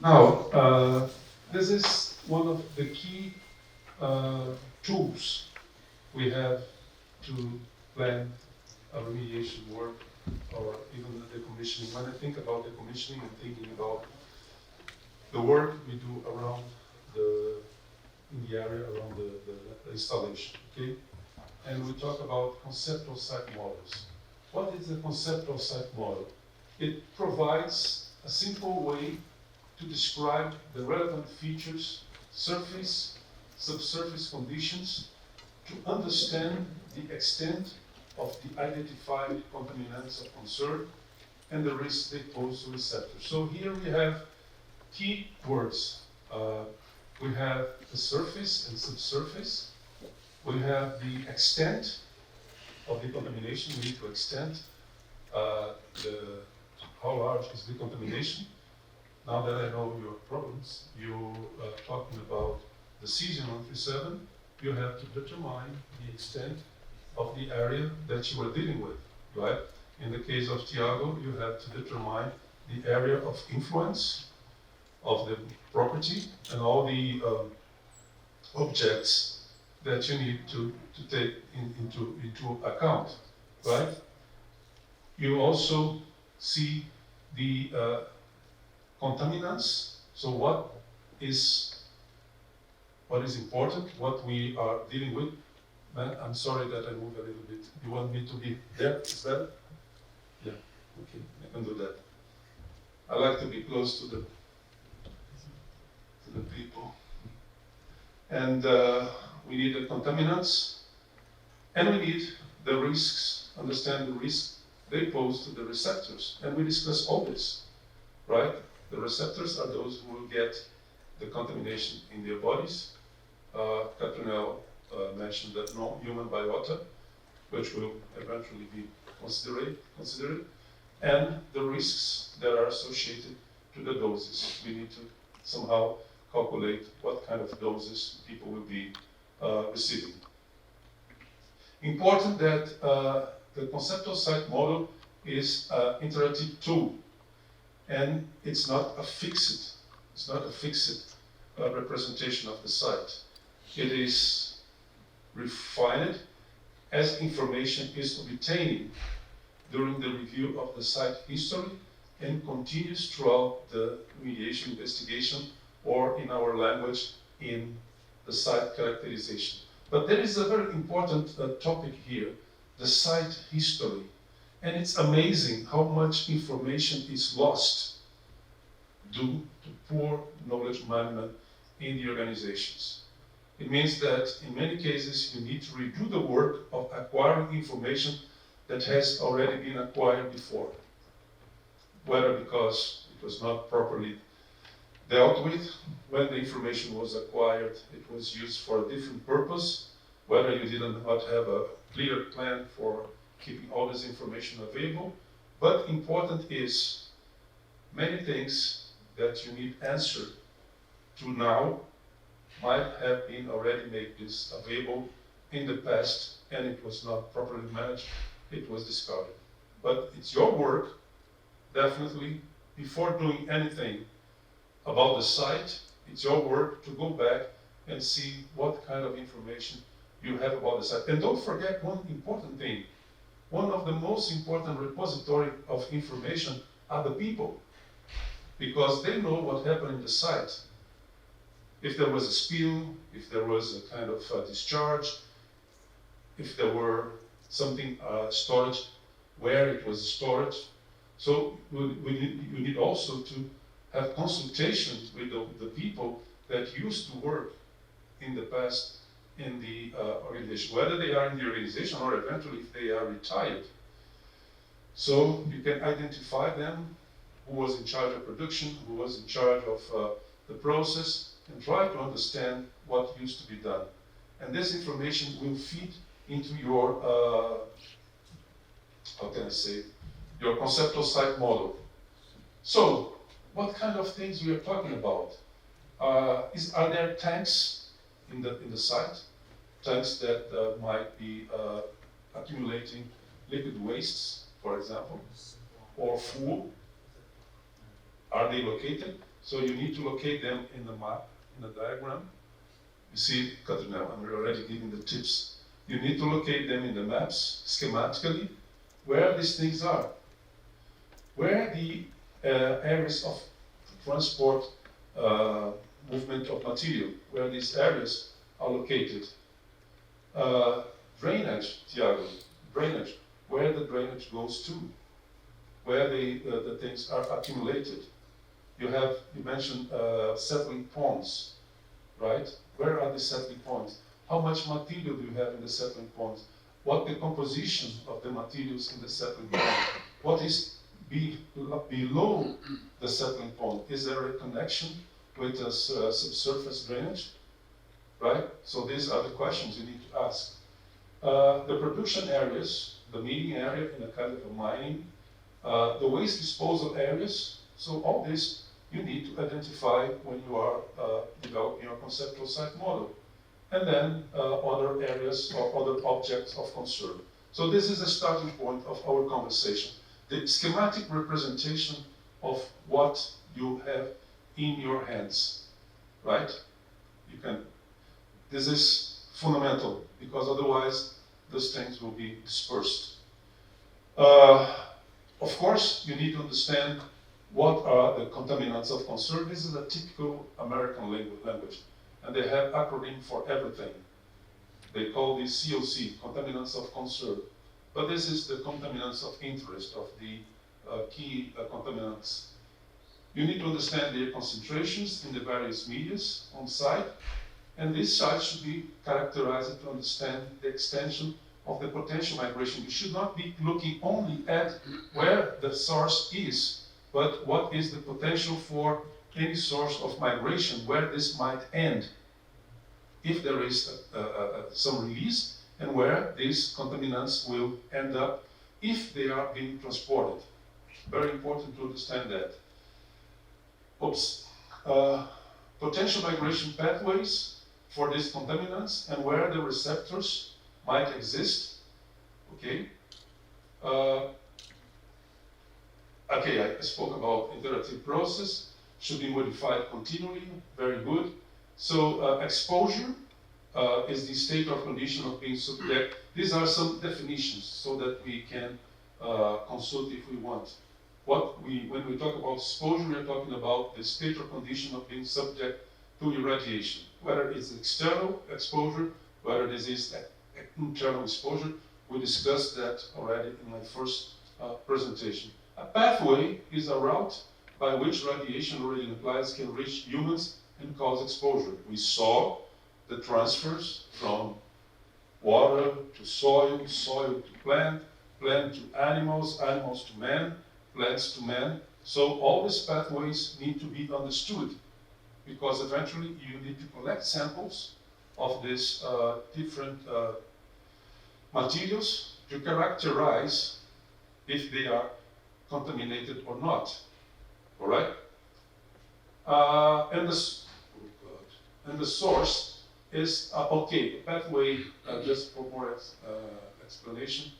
Now, this is one of the key tools we have to plan a remediation work or even the decommissioning. When I think about decommissioning, I'm thinking about the work we do around in the area around the installation, okay? And we talk about conceptual site models. What is the conceptual site model? It provides a simple way to describe the relevant features, surface, subsurface conditions, to understand the extent of the identified contaminants of concern and the risks they pose to receptors. So here we have key words. We have the surface and subsurface. We have the extent of the contamination. We need to extend how large is the contamination. Now that I know your problems, you are talking about the cesium 137, you have to determine the extent of the area that you are dealing with, right? In the case of Tiago, you have to determine the area of influence of the property and all the objects that you need to take into account, right? You also see the contaminants. So what is important, what we are dealing with. I'm sorry that I moved a little bit. You want me to be there? Is that? Yeah, okay, I can do that. I like to be close to the people. And we need the contaminants, and we need the risks, understand the risks they pose to the receptors. And we discuss all this, right? The receptors are those who will get the contamination in their bodies. Catronel mentioned that non-human biota, which will eventually be considered, and the risks that are associated to the doses. We need to somehow calculate what kind of doses people will be receiving. Important that the conceptual site model is an interactive tool, and it's not a fixed representation of the site. It is refined as information is obtained during the review of the site history and continues throughout the remediation investigation, or in our language, in the site characterization. But there is a very important topic here, the site history. And it's amazing how much information is lost due to poor knowledge management in the organizations. It means that in many cases you need to redo the work of acquiring information that has already been acquired before, whether because it was not properly dealt with when the information was acquired, it was used for a different purpose, whether you did not have a clear plan for keeping all this information available. But important is many things that you need answered to now might have been already made this available in the past, and it was not properly managed, it was discarded. But it's your work, definitely, before doing anything about the site, it's your work to go back and see what kind of information you have about the site. And don't forget one important thing. One of the most important repository of information are the people, because they know what happened in the site. If there was a spill, if there was a kind of discharge, if there were something storage, where it was stored. So you need also to have consultations with the people that used to work in the past in the organization, whether they are in the organization or eventually if they are retired. So you can identify them, who was in charge of production, who was in charge of the process, and try to understand what used to be done. And this information will feed into your, how can I say, your conceptual site model. So, what kind of things we are talking about? Are there tanks in the site? Tanks that might be accumulating liquid wastes, for example, or fuel? Are they located? So you need to locate them in the map, in the diagram. You see, Katrina, I'm already giving the tips. You need to locate them in the maps, schematically, where these things are. Where the areas of transport, movement of material, where these areas are located. Drainage, Tiago, drainage, where the drainage goes to, where the things are accumulated. You mentioned settling ponds, right? Where are the settling ponds? How much material do you have in the settling ponds? What the composition of the materials in the settling pond? What is below the settling pond? Is there a connection with the subsurface drainage? Right? So these are the questions you need to ask. The production areas, the milling area in a kind of a mining, the waste disposal areas. So all this you need to identify when you are developing your conceptual site model. And then other areas or other objects of concern. So this is the starting point of our conversation. The schematic representation of what you have in your hands, right? This is fundamental, because otherwise those things will be dispersed. Of course, you need to understand what are the contaminants of concern. This is a typical American language, and they have acronym for everything. They call this COC, contaminants of concern. But this is the contaminants of interest, of the key contaminants. You need to understand their concentrations in the various medias on site, and this site should be characterized to understand the extension of the potential migration. You should not be looking only at where the source is, but what is the potential for any source of migration, where this might end, if there is some release, and where these contaminants will end up if they are being transported. Very important to understand that. Potential migration pathways for these contaminants and where the receptors might exist. Okay. I spoke about iterative process, should be modified continually, very good. So exposure is the state or condition of being subject. These are some definitions so that we can consult if we want. When we talk about exposure, we are talking about the state or condition of being subject to irradiation, whether it's external exposure, whether this is internal exposure. We discussed that already in my first presentation. A pathway is a route by which radiation already implies can reach humans and cause exposure. We saw the transfers from water to soil, soil to plant, plant to animals, animals to man, plants to man. So all these pathways need to be understood, because eventually you need to collect samples of these different materials to characterize if they are contaminated or not. All right? And the source is, the pathway, just for more explanation,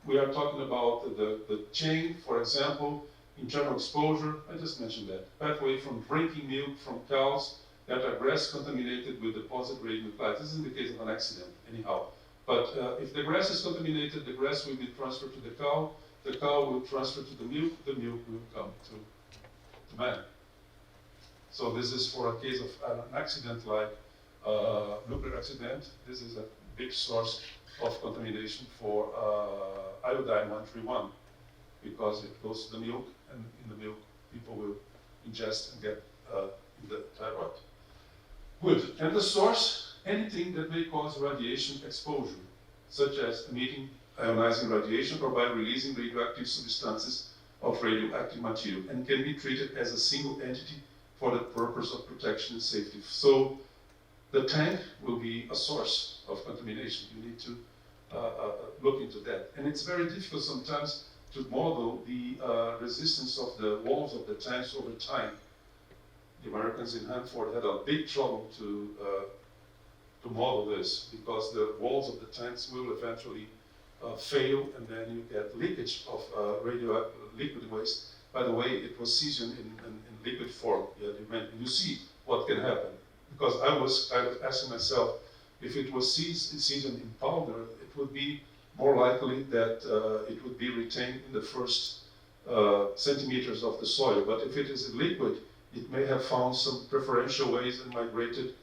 we are talking about the chain, for example, internal exposure, I just mentioned that. Pathway from drinking milk from cows that are grass contaminated with deposit radionuclides. This is in the case of an accident, anyhow. But if the grass is contaminated, the grass will be transferred to the cow will transfer to the milk will come to man. So this is for a case of an accident like nuclear accident. This is a big source of contamination for iodine 131, because it goes to the milk, and in the milk people will ingest and get in the thyroid. Good. And the source, anything that may cause radiation exposure, such as emitting ionizing radiation or by releasing radioactive substances of radioactive material, and can be treated as a single entity for the purpose of protection and safety. So the tank will be a source of contamination. You need to look into that. And it's very difficult sometimes to model the resistance of the walls of the tanks over time. The Americans in Hanford had a big trouble to model this, because the walls of the tanks will eventually fail, and then you get leakage of liquid waste. By the way, it was cesium in liquid form. You see what can happen. Because I was kind of asking myself, if it was seasoned in powder, it would be more likely that it would be retained in the first centimeters of the soil. But if it is a liquid, it may have found some preferential ways and migrated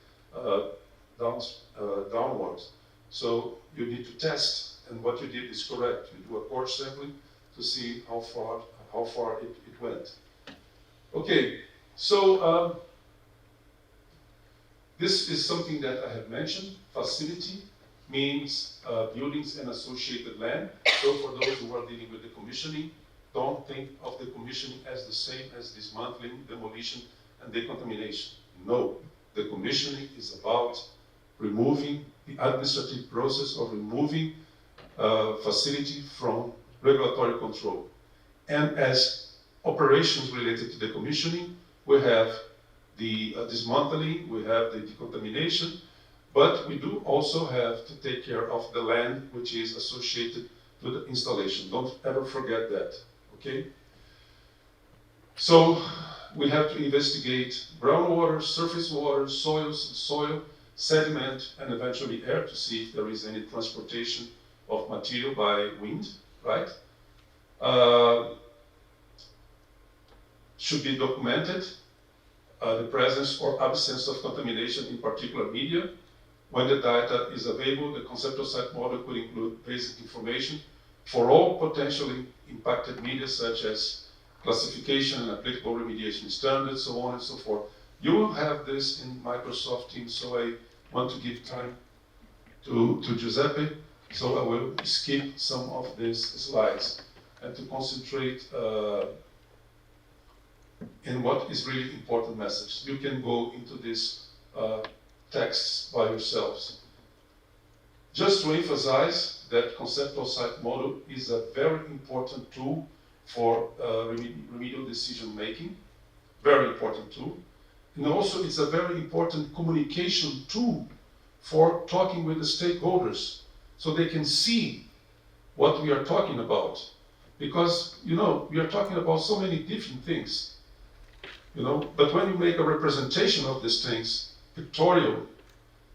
downwards. So you need to test, and what you did is correct. You do a core sampling to see how far it went. Okay, so this is something that I have mentioned. Facility means buildings and associated land. So for those who are dealing with decommissioning, don't think of decommissioning as the same as dismantling, demolition, and decontamination. No, decommissioning is about removing the administrative process of removing facility from regulatory control. And as operations related to decommissioning, we have the dismantling, we have the decontamination, but we do also have to take care of the land which is associated to the installation. Don't ever forget that, okay? So we have to investigate groundwater, surface water, soil, sediment, and eventually air to see if there is any transportation of material by wind, right? Should be documented the presence or absence of contamination in particular media. When the data is available, the conceptual site model could include basic information for all potentially impacted media, such as classification and applicable remediation standards, so on and so forth. You will have this in Microsoft Teams, so I want to give time to Giuseppe, so I will skip some of these slides and to concentrate in what is really important message. You can go into this texts by yourselves. Just to emphasize that conceptual site model is a very important tool for remedial decision making, very important tool. And also it's a very important communication tool for talking with the stakeholders so they can see what we are talking about. Because, you know, we are talking about so many different things, you know, but when you make a representation of these things, pictorial,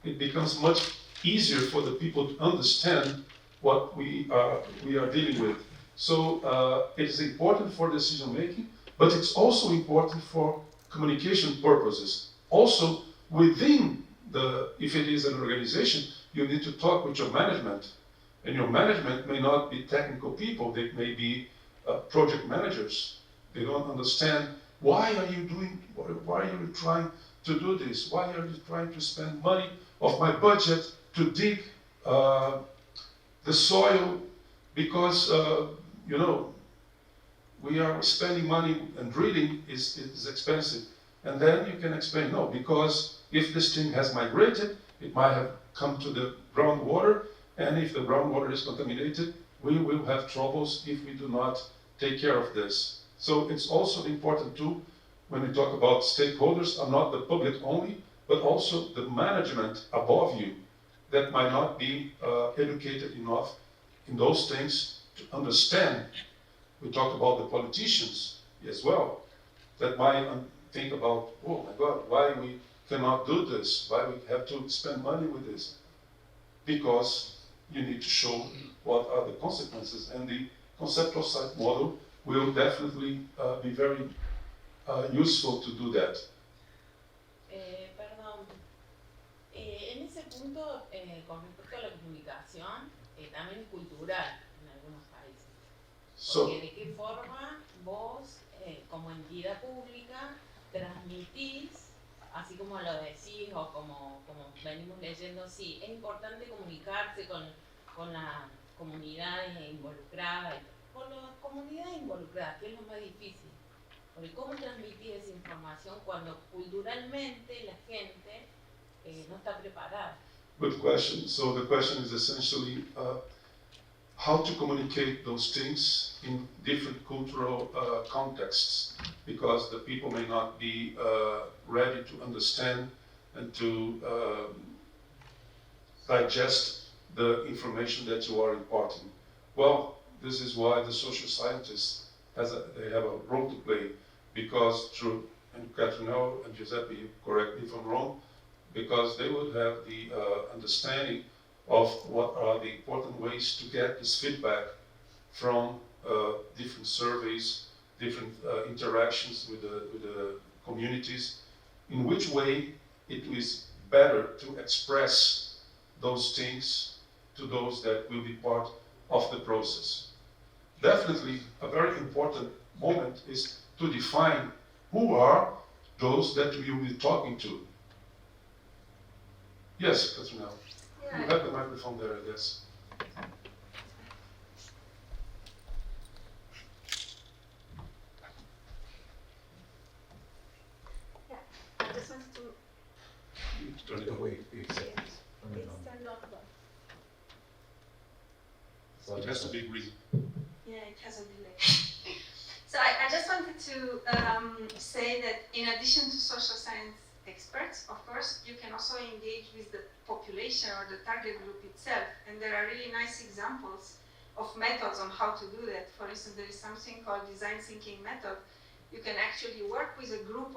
it becomes much easier for the people to understand what we are dealing with. So it is important for decision making, but it's also important for communication purposes. Also, within if it is an organization, you need to talk with your management. And your management may not be technical people, they may be project managers. They don't understand, why are you trying to do this? Why are you trying to spend money of my budget to dig the soil? Because, you know, we are spending money and drilling is expensive. And then you can explain, no, because if this thing has migrated, it might have come to the groundwater, and if the groundwater is contaminated, we will have troubles if we do not take care of this. So it's also important too, when we talk about stakeholders, are not the public only, but also the management above you that might not be educated enough in those things to understand. We talked about the politicians as well, that might think about, oh my God, why we cannot do this? Why we have to spend money with this? Because you need to show what are the consequences, and the conceptual site model will definitely be very useful to do that. Perdón, en ese punto, con respecto a la comunicación, también es cultural en algunos países. Porque de qué forma vos, como entidad pública, transmitís, así como lo decís o como venimos leyendo, sí, es importante comunicarse con la comunidad involucrada, con las comunidades involucradas, que es lo más difícil. Porque cómo transmitir esa información cuando culturalmente la gente no está preparada. Good question. So the question is essentially how to communicate those things in different cultural contexts, because the people may not be ready to understand and to digest the information that you are imparting. Well, this is why the social scientists they have a role to play, because through and Catherine and Giuseppe, correct me if I'm wrong, because they would have the understanding of what are the important ways to get this feedback from different surveys, different interactions with the communities, in which way it is better to express those things to those that will be part of the process. Definitely, a very important moment is to define who are those that we will be talking to. Yes, Katrina. Yeah. You have the microphone there, I guess. Yeah, I just wanted to. You turn it away. It's turned off, but So it has to be green. yeah, it has a delay. So I just wanted to say that in addition to social science experts, of course, you can also engage with the population or the target group itself. And there are really nice examples of methods on how to do that. For instance, there is something called design thinking method. You can actually work with a group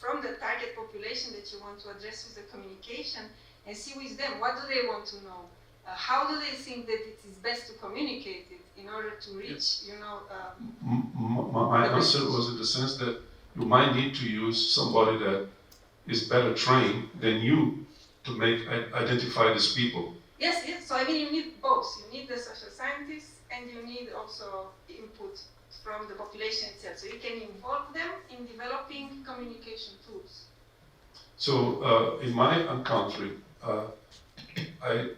from the target population that you want to address with the communication and see with them, what do they want to know? How do they think that it is best to communicate it in order to reach, My answer was in the sense that you might need to use somebody that is better trained than you to identify these people. Yes, yes. So I mean, you need both. You need the social scientists and you need also input from the population itself. So you can involve them in developing communication tools. So in my country, I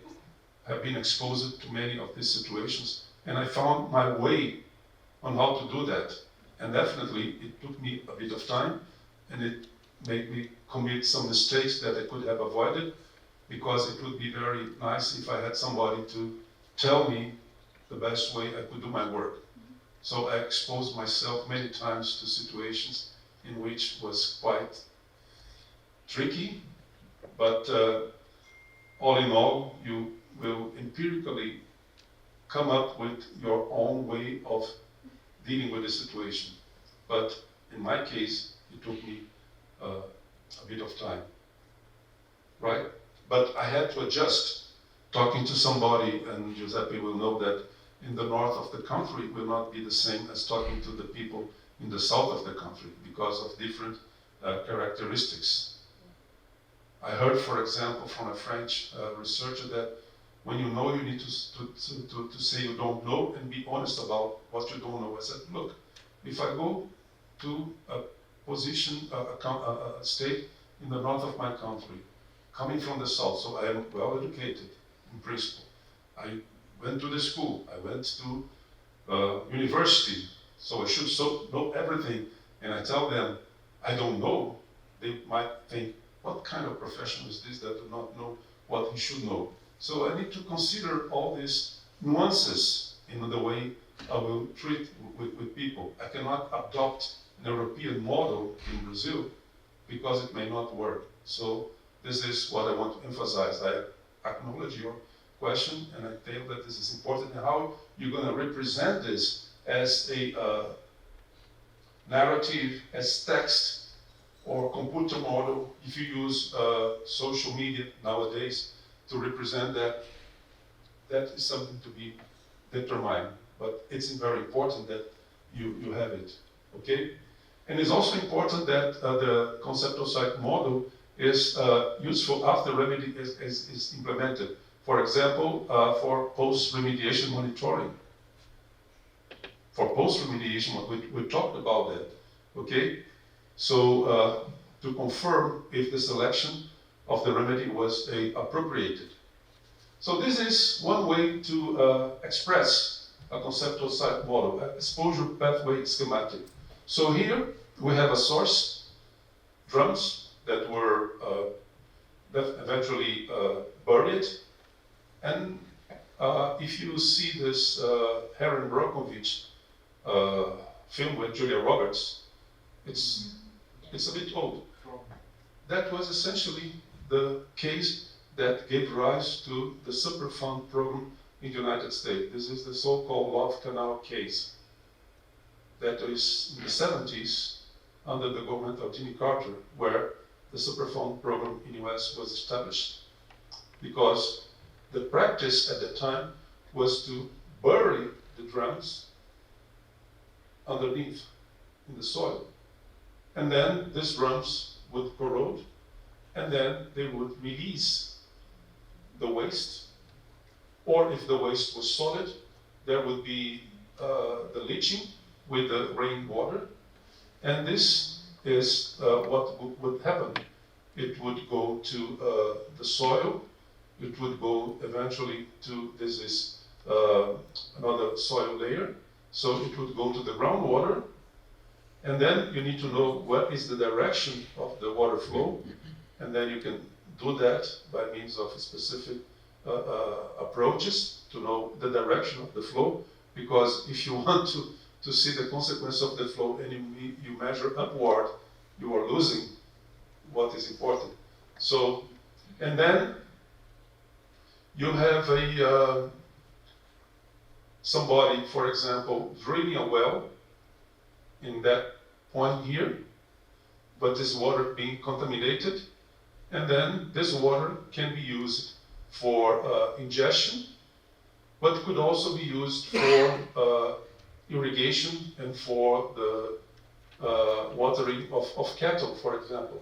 have been exposed to many of these situations, and I found my way on how to do that. And definitely, it took me a bit of time, and it made me commit some mistakes that I could have avoided, because it would be very nice if I had somebody to tell me the best way I could do my work. So I exposed myself many times to situations in which was quite tricky, but all in all, you will empirically come up with your own way of dealing with the situation. But in my case, it took me a bit of time, right? But I had to adjust. Talking to somebody, and Giuseppe will know that in the north of the country will not be the same as talking to the people in the south of the country because of different characteristics. I heard, for example, from a French researcher that when you know, you need to say you don't know and be honest about what you don't know. I said, look, if I go to a position, a state in the north of my country, coming from the south, so I am well educated in principle. I went to the school, I went to university, so I should know everything. And I tell them, I don't know. They might think, what kind of professional is this that do not know what he should know? So I need to consider all these nuances in the way I will treat with people. I cannot adopt an European model in Brazil because it may not work. So this is what I want to emphasize. I acknowledge your question, and I feel that this is important. And how you're going to represent this as a narrative, as text, or computer model, if you use social media nowadays to represent that, that is something to be determined. But it's very important that you have it, okay? And it's also important that the conceptual site model is useful after remedy is implemented. For example, for post-remediation monitoring. For post-remediation, we talked about that, okay? So to confirm if the selection of the remedy was appropriated. So this is one way to express a conceptual site model, exposure pathway schematic. So here we have a source, drums that were eventually buried. And if you see this Heron Brockovich film with Julia Roberts, it's a bit old. That was essentially the case that gave rise to the Superfund program in the United States. This is the so-called Love Canal case. That is in the 70s, under the government of Jimmy Carter, where the Superfund program in the US was established. Because the practice at the time was to bury the drums underneath in the soil. And then these drums would corrode, and then they would release the waste. Or if the waste was solid, there would be the leaching with the rainwater. And this is what would happen. It would go to the soil. It would go eventually to, this is another soil layer. So it would go to the groundwater. And then you need to know what is the direction of the water flow. And then you can do that by means of specific approaches to know the direction of the flow. Because if you want to see the consequence of the flow and you measure upward, you are losing what is important. So, and then you have somebody, for example, drilling a well in that point here, but this water being contaminated, and then this water can be used for ingestion, but could also be used for irrigation and for the watering of cattle, for example.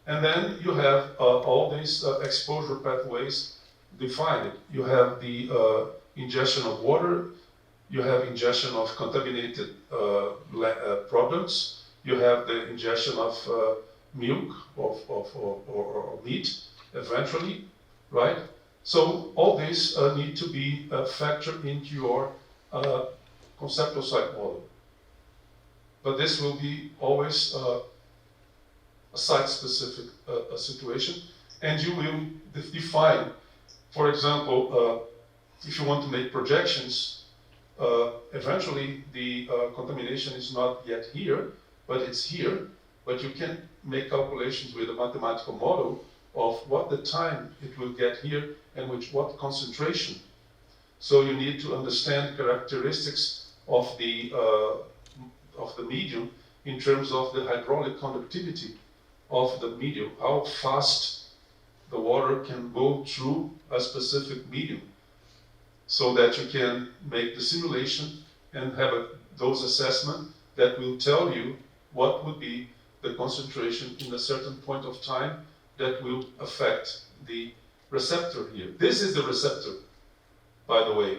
And then you have all these exposure pathways defined. You have the ingestion of water, you have ingestion of contaminated products, you have the ingestion of milk or meat eventually, right? So all these need to be factored into your conceptual site model. But this will be always a site-specific situation, and you will define, for example, if you want to make projections, eventually the contamination is not yet here, but it's here, but you can make calculations with a mathematical model of what the time it will get here and with what concentration. So you need to understand characteristics of the medium in terms of the hydraulic conductivity of the medium, how fast the water can go through a specific medium, so that you can make the simulation and have those assessment that will tell you what would be the concentration in a certain point of time that will affect the receptor here. This is the receptor, by the way,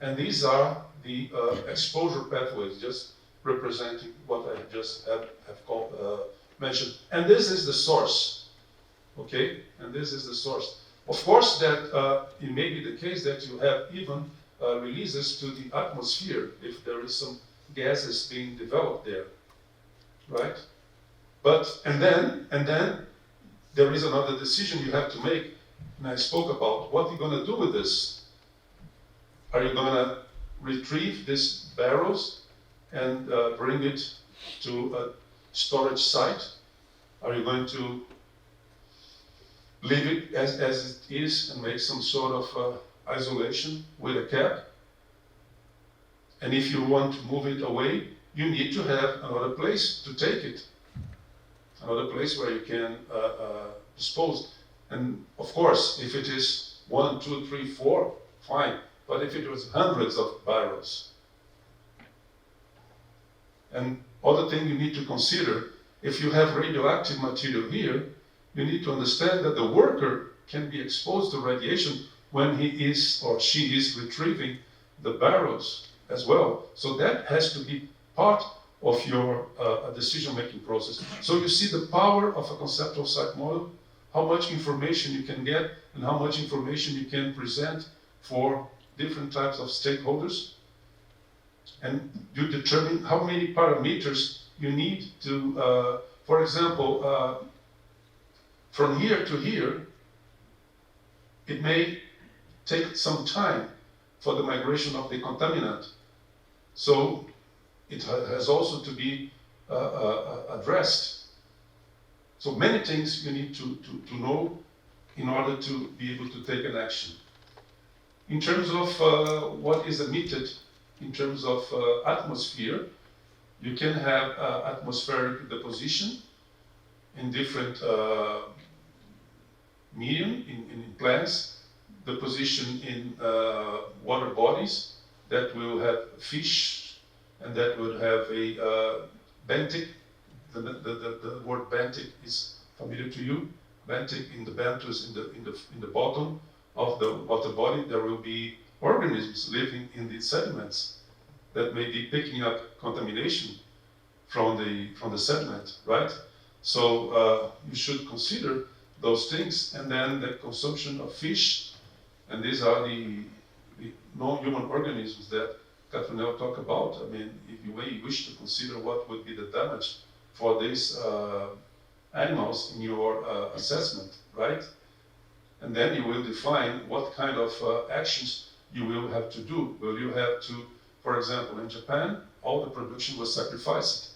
and these are the exposure pathways, just representing what I just have mentioned. And this is the source, okay? And this is the source. Of course, that it may be the case that you have even releases to the atmosphere if there is some gases being developed there, right? But, and then there is another decision you have to make, and I spoke about what you're going to do with this. Are you going to retrieve these barrels and bring it to a storage site? Are you going to leave it as it is and make some sort of isolation with a cap? And if you want to move it away, you need to have another place to take it. Another place where you can dispose. And of course, if it is 1, 2, 3, 4, fine. But if it was hundreds of barrels. And other thing you need to consider, if you have radioactive material here, you need to understand that the worker can be exposed to radiation when he is or she is retrieving the barrels as well. So that has to be part of your decision-making process. So you see the power of a conceptual site model, how much information you can get and how much information you can present for different types of stakeholders. And you determine how many parameters you need to, for example, from here to here, it may take some time for the migration of the contaminant. So it has also to be addressed. So many things you need to know in order to be able to take an action. In terms of what is emitted in terms of atmosphere, You can have atmospheric deposition in different medium, in plants, deposition in water bodies that will have fish and that would have a benthic. The word benthic is familiar to you. Benthic in the benthos, in the bottom of the water body, there will be organisms living in the sediments that may be picking up contamination from the sediment, right? So you should consider those things, and then the consumption of fish, and these are the non-human organisms that Catherine talked about. I mean, if you wish to consider what would be the damage for these animals in your assessment, right? And then you will define what kind of actions you will have to do. Will you have to, for example, in Japan, all the production was sacrificed.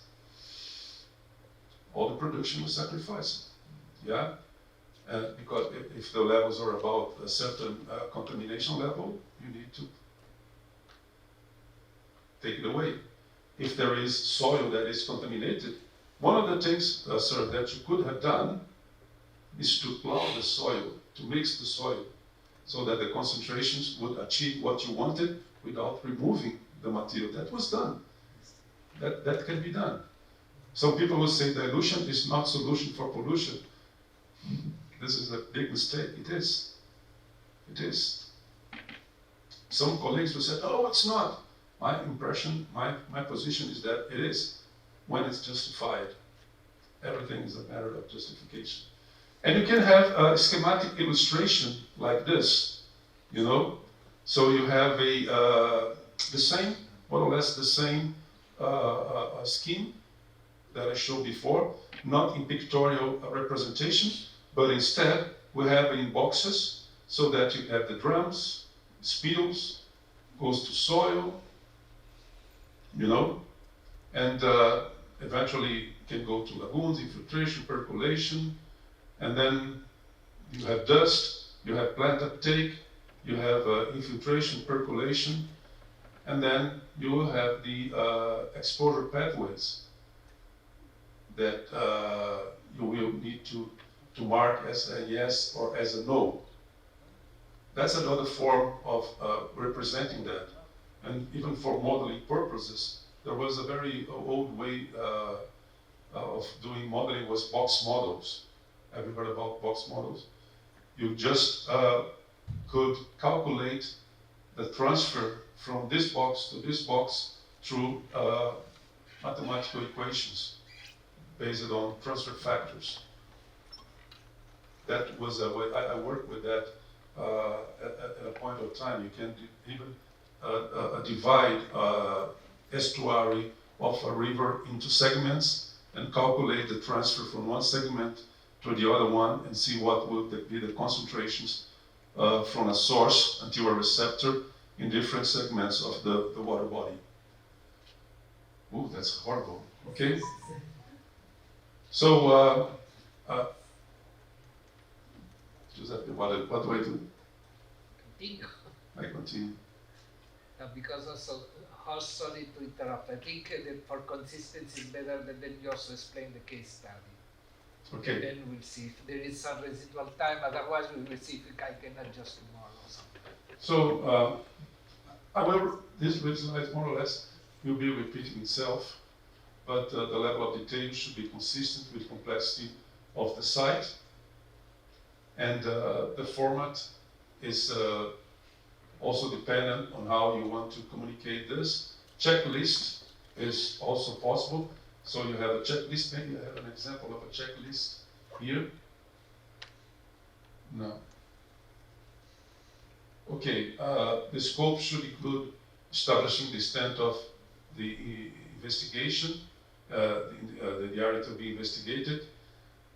All the production was sacrificed, yeah? Because if the levels are about a certain contamination level, you need to take it away. If there is soil that is contaminated, one of the things, sir, that you could have done is to plow the soil, to mix the soil, so that the concentrations would achieve what you wanted without removing the material. That was done. That can be done. Some people will say dilution is not solution for pollution. This is a big mistake. It is. It is. Some colleagues will say, oh, it's not. My impression, my position is that it is, when it's justified. Everything is a matter of justification. And you can have a schematic illustration like this, you know. So you have the same, more or less the same scheme that I showed before, not in pictorial representation, but instead we have it in boxes, so that you have the drums, spills, goes to soil, you know, and eventually can go to lagoons, infiltration, percolation, and then you have dust, you have plant uptake, you have infiltration, percolation, and then you will have the exposure pathways that you will need to mark as a yes or as a no. That's another form of representing that. And even for modeling purposes, there was a very old way of doing modeling was box models. Have you heard about box models? You just could calculate the transfer from this box to this box through mathematical equations based on transfer factors. That was a way, I worked with that at a point of time. You can even divide estuary of a river into segments and calculate the transfer from one segment to the other one and see what would be the concentrations from a source until a receptor in different segments of the water body. Ooh, that's horrible, okay? So, Giuseppe, what do I do? Continue. I continue. Because also, sorry to interrupt, I think that for consistency it's better that then you also explain the case study. Okay. And then we'll see if there is some residual time, otherwise we will see if I can adjust tomorrow or something. So, however, this slide more or less will be repeating itself, but the level of detail should be consistent with complexity of the site. And the format is also dependent on how you want to communicate this. Checklist is also possible. So you have a checklist. Maybe I have an example of a checklist here. No. Okay, the scope should include establishing the extent of the investigation, the area to be investigated.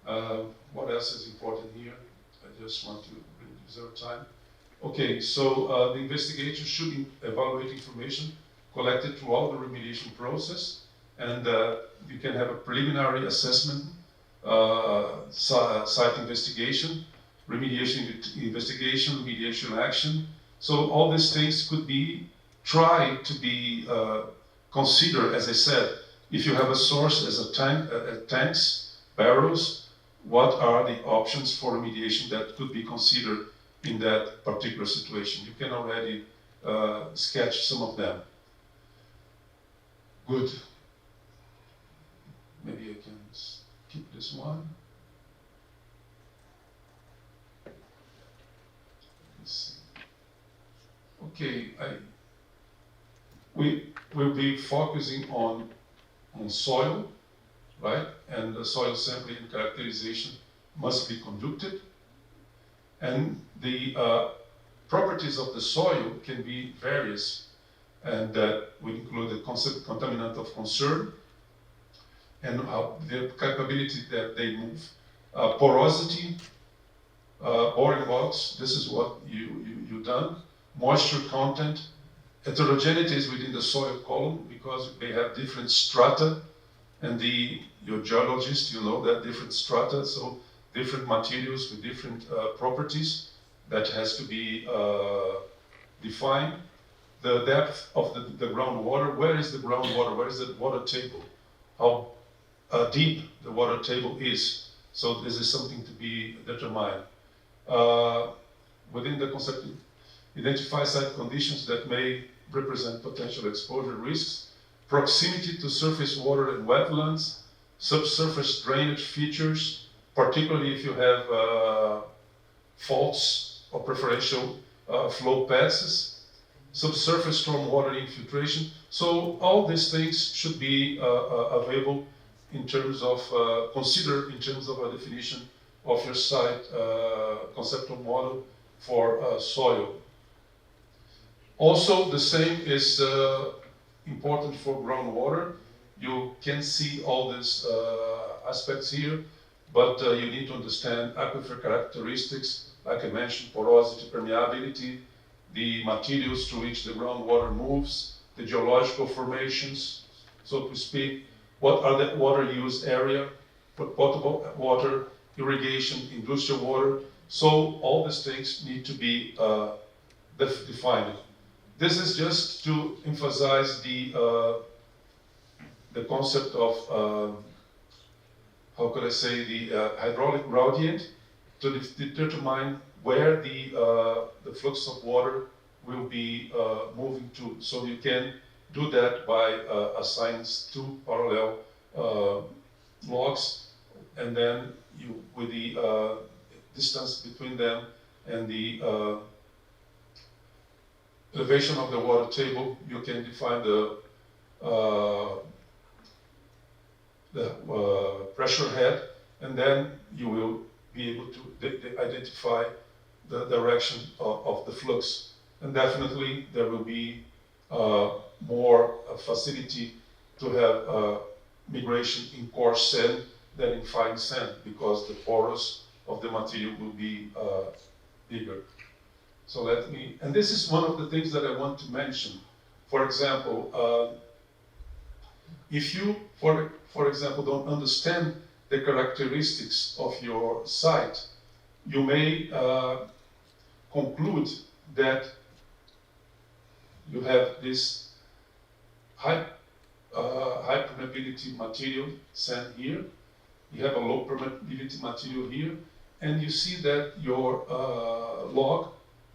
What else is important here? I just want to reserve time. Okay, so the investigation should evaluate information collected throughout the remediation process, and you can have a preliminary assessment, site investigation, remediation investigation, remediation action. So all these things could be tried to be considered, as I said, If you have a source as a tank, tanks, barrels, what are the options for remediation that could be considered in that particular situation? You can already sketch some of them. Good. Maybe I can skip this one. Let's see. Okay, we will be focusing on soil, right? And the soil sampling and characterization must be conducted. And the properties of the soil can be various, and that would include the contaminant of concern and the capability that they move, porosity, boring box. This is what you done. Moisture content, heterogeneities within the soil column, because they have different strata, and your geologist, you know that different strata, so different materials with different properties that has to be defined. The depth of the groundwater, where is the groundwater, where is the water table, how deep the water table is. So this is something to be determined. Within the concept, identify site conditions that may represent potential exposure risks, proximity to surface water and wetlands, subsurface drainage features, particularly if you have faults or preferential flow passes, subsurface stormwater infiltration. So all these things should be available in terms of, considered in terms of a definition of your site conceptual model for soil. Also, the same is important for groundwater. You can see all these aspects here, but you need to understand aquifer characteristics, like I mentioned, porosity, permeability, the materials through which the groundwater moves, the geological formations, so to speak, what are the water use area, potable water, irrigation, industrial water. So all these things need to be defined. This is just to emphasize the concept of, how could I say, the hydraulic gradient to determine where the flux of water will be moving to. So you can do that by assigning two parallel logs, and then you, with the distance between them and the elevation of the water table, you can define the pressure head, and then you will be able to identify the direction of the flux. And definitely there will be more facility to have migration in coarse sand than in fine sand, because the pores of the material will be bigger. So let me, and this is one of the things that I want to mention. For example, if you, for example, don't understand the characteristics of your site, you may conclude that you have this high permeability material, sand here, you have a low permeability material here, and you see that your log,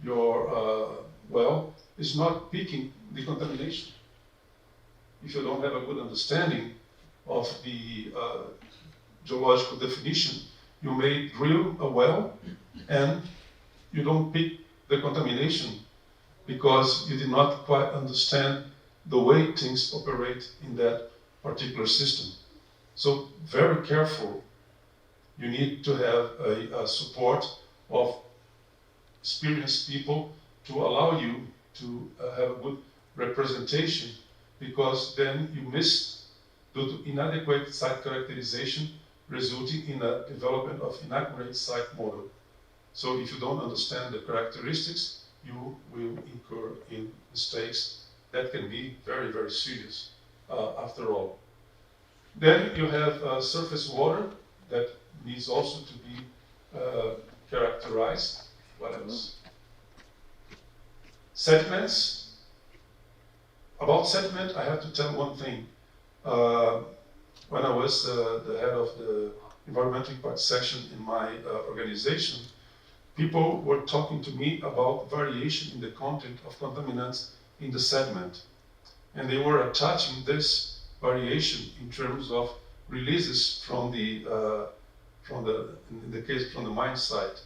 your well, is not picking the contamination. If you don't have a good understanding of the geological definition, you may drill a well and you don't pick the contamination because you did not quite understand the way things operate in that particular system. So very careful. You need to have a support of experienced people to allow you to have a good representation, because then you miss due to inadequate site characterization, resulting in a development of inaccurate site model. So if you don't understand the characteristics, you will incur in mistakes that can be very, very serious after all. Then you have surface water that needs also to be characterized. What else? Sediments. About sediment, I have to tell one thing. when I was the head of the environmental impact section in my organization, people were talking to me about variation in the content of contaminants in the sediment. And they were attaching this variation in terms of releases from the in the case from the mine site.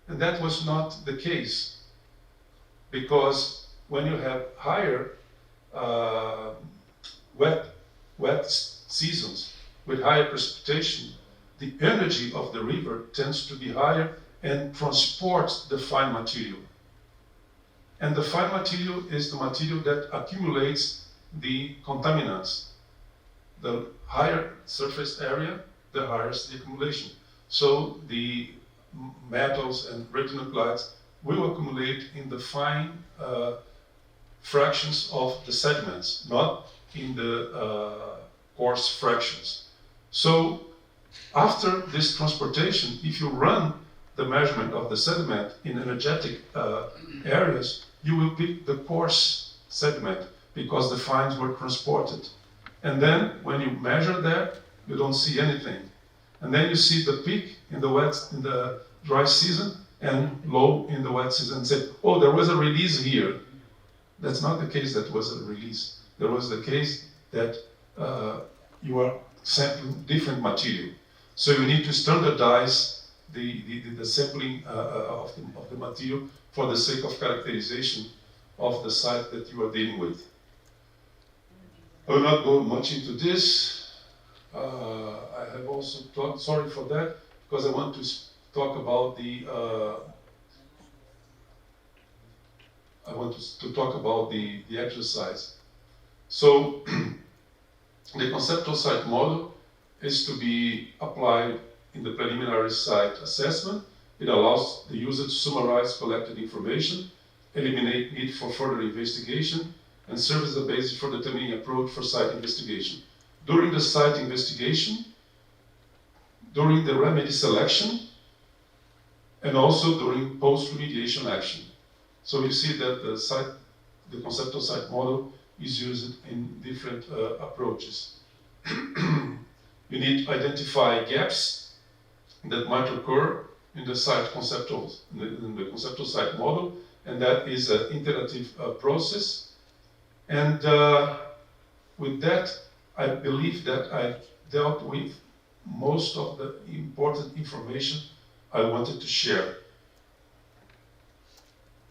And that was not the case, because when you have higher wet seasons with higher precipitation, the energy of the river tends to be higher and transports the fine material. And the fine material is the material that accumulates the contaminants. The higher surface area, the higher the accumulation. So the metals and radionuclides will accumulate in the fine fractions of the sediments, not in the coarse fractions. So after this transportation, if you run the measurement of the sediment in energetic areas, you will pick the coarse sediment because the fines were transported. And then when you measure that, you don't see anything. And then you see the peak in the dry season and low in the wet season, and say, oh, there was a release here. That's not the case that was a release. There was the case that you are sampling different material. So you need to standardize the sampling of the material for the sake of characterization of the site that you are dealing with. I will not go much into this. I have also talked, sorry for that, because I want to talk about the the exercise. So the conceptual site model is to be applied in the preliminary site assessment. It allows the user to summarize collected information, eliminate need for further investigation, and serve as a basis for determining approach for site investigation. During the site investigation, during the remedy selection, and also during post-remediation action. So you see that the conceptual site model is used in different approaches. You need to identify gaps that might occur in the conceptual site model, and that is an iterative process. And with that, I believe that I dealt with most of the important information I wanted to share.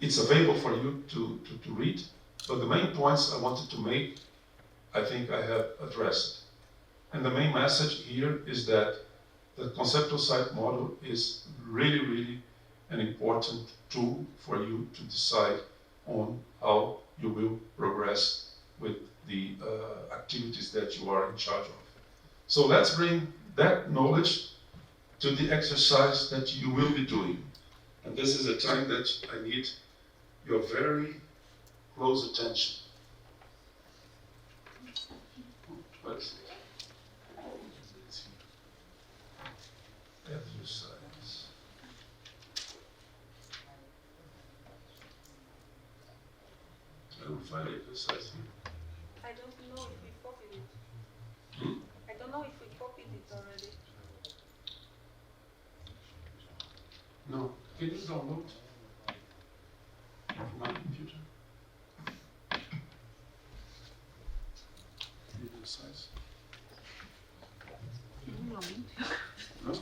It's available for you to read, but the main points I wanted to make, I think I have addressed. And the main message here is that the conceptual site model is really, really an important tool for you to decide on how you will progress with the activities that you are in charge of. So let's bring that knowledge to the exercise that you will be doing. And this is a time that I need your very close attention. Exercise. I will find exercise here. I don't know if we copied it. Hmm? I don't know if we copied it already. No. Can you download from my computer? Exercise. No?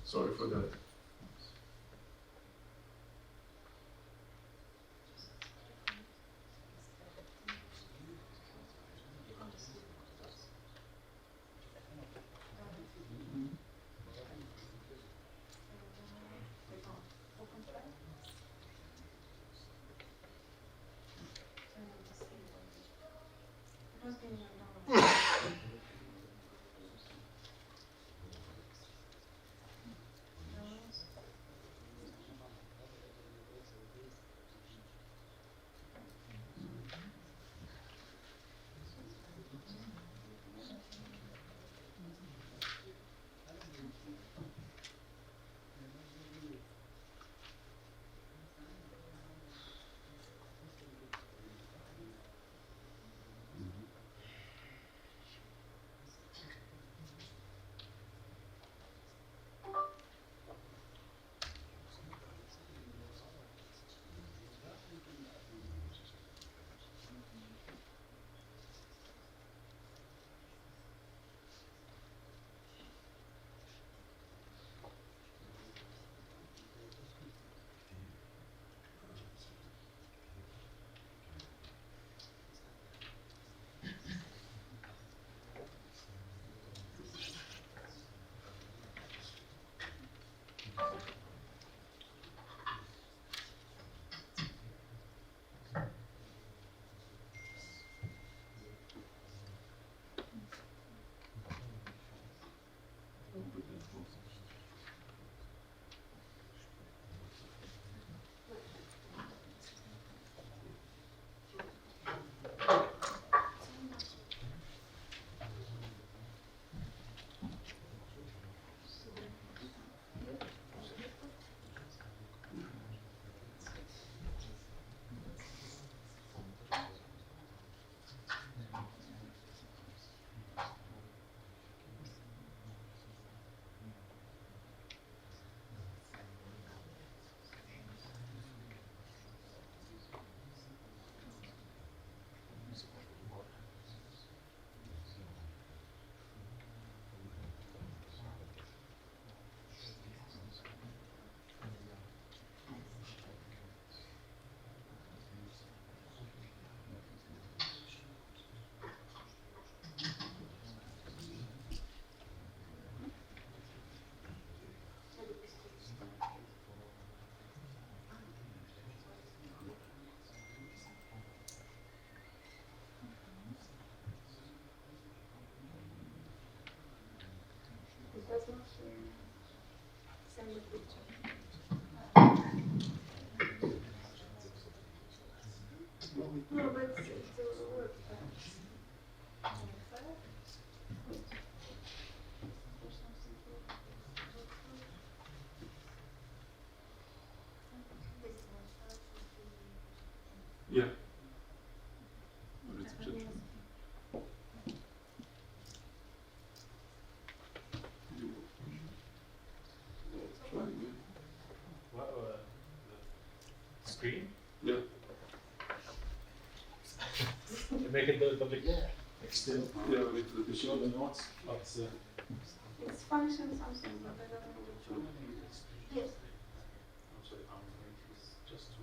Sorry for that. Must be send the picture. No, but it's a work. Yeah. Screen? Yeah. Make it the big still. Yeah, with the Show the notes. It's function something, but I don't know which one. Yes. I'm sorry, I'm going to just to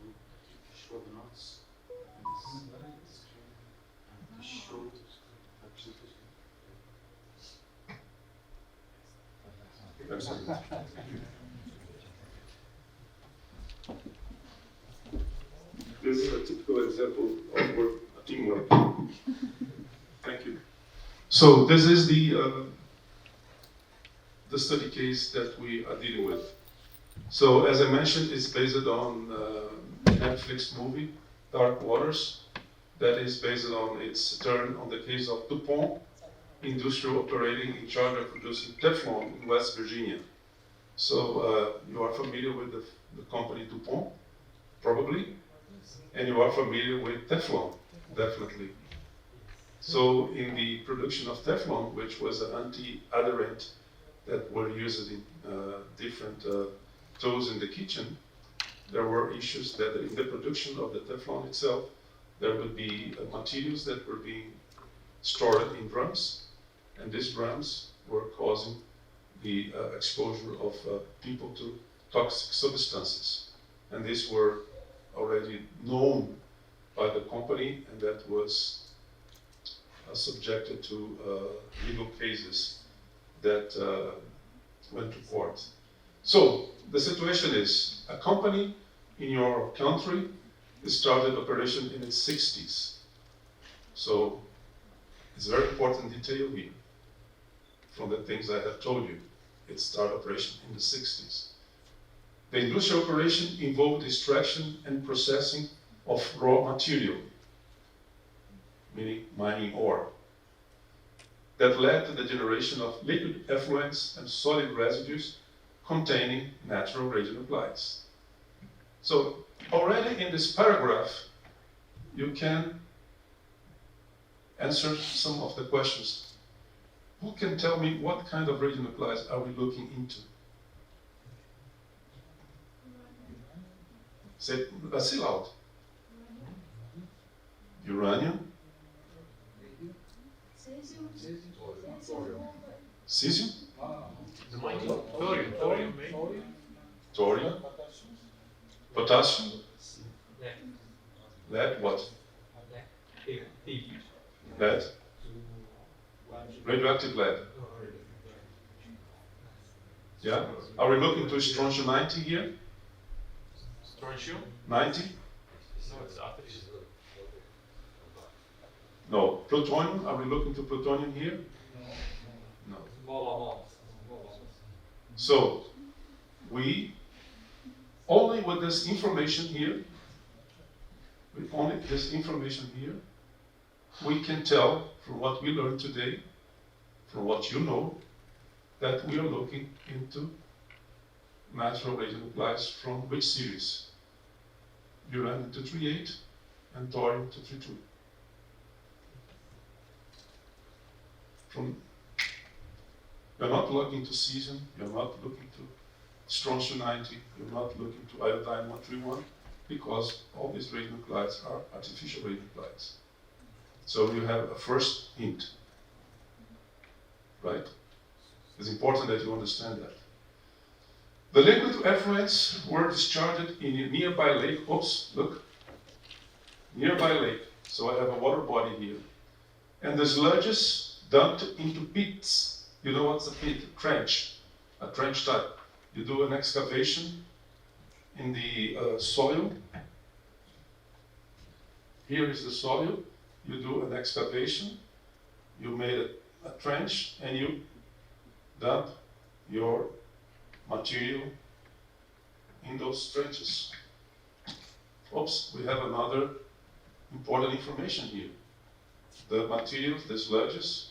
show the notes. And to show Excellent. This is a typical example of work, teamwork. Thank you. So this is the study case that we are dealing with. So as I mentioned, it's based on Netflix movie, Dark Waters, that is based on its turn on the case of DuPont, industrial operating in charge of producing Teflon in West Virginia. So you are familiar with the company DuPont, probably, and you are familiar with Teflon, definitely. So in the production of Teflon, which was an anti-adherent that were used in different tools in the kitchen, there were issues that in the production of the Teflon itself, there would be materials that were being stored in drums, and these drums were causing the exposure of people to toxic substances. And these were already known by the company, and that was subjected to legal cases that went to court. So the situation is, a company in your country started operation in its 60s. So it's a very important detail here from the things I have told you. It started operation in the 60s. The industrial operation involved extraction and processing of raw material, meaning mining ore, that led to the generation of liquid effluents and solid residues containing natural radionuclides. So already in this paragraph, you can answer some of the questions. Who can tell me what kind of radionuclides are we looking into? Say loud. Uranium? Cesium? Thorium? Potassium? Lead? What? Lead? Radioactive lead. Yeah? Are we looking to strontium 90 here? Strontium? 90? No, it's artificial. No. Plutonium? Are we looking to plutonium here? No. So, we, only with this information here, we can tell from what we learned today, from what you know, that we are looking into natural radionuclides from which series? Uranium-238 and thorium-232. You're not looking to cesium, you're not looking to strontium 90, you're not looking to iodine-131, because all these radionuclides are artificial radionuclides. So you have a first hint, right? It's important that you understand that. The liquid effluents were discharged in a nearby lake. Oops, look. Nearby lake. So I have a water body here. And the sludges dumped into pits. You know what's a pit? A trench type. You do an excavation in the soil. Here is the soil. You do an excavation. You made a trench and you dump your material in those trenches. Oops, we have another important information here. The materials, the sludges,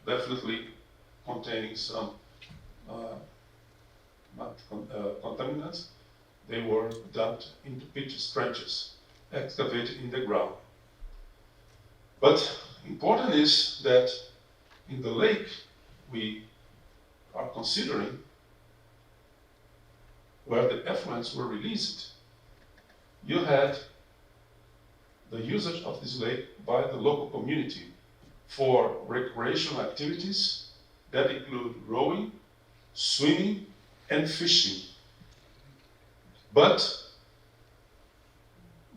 definitely containing some contaminants. They were dumped into trenches, excavated in the ground. But important is that in the lake we are considering where the effluents were released, you had the usage of this lake by the local community for recreational activities that include rowing, swimming, and fishing. But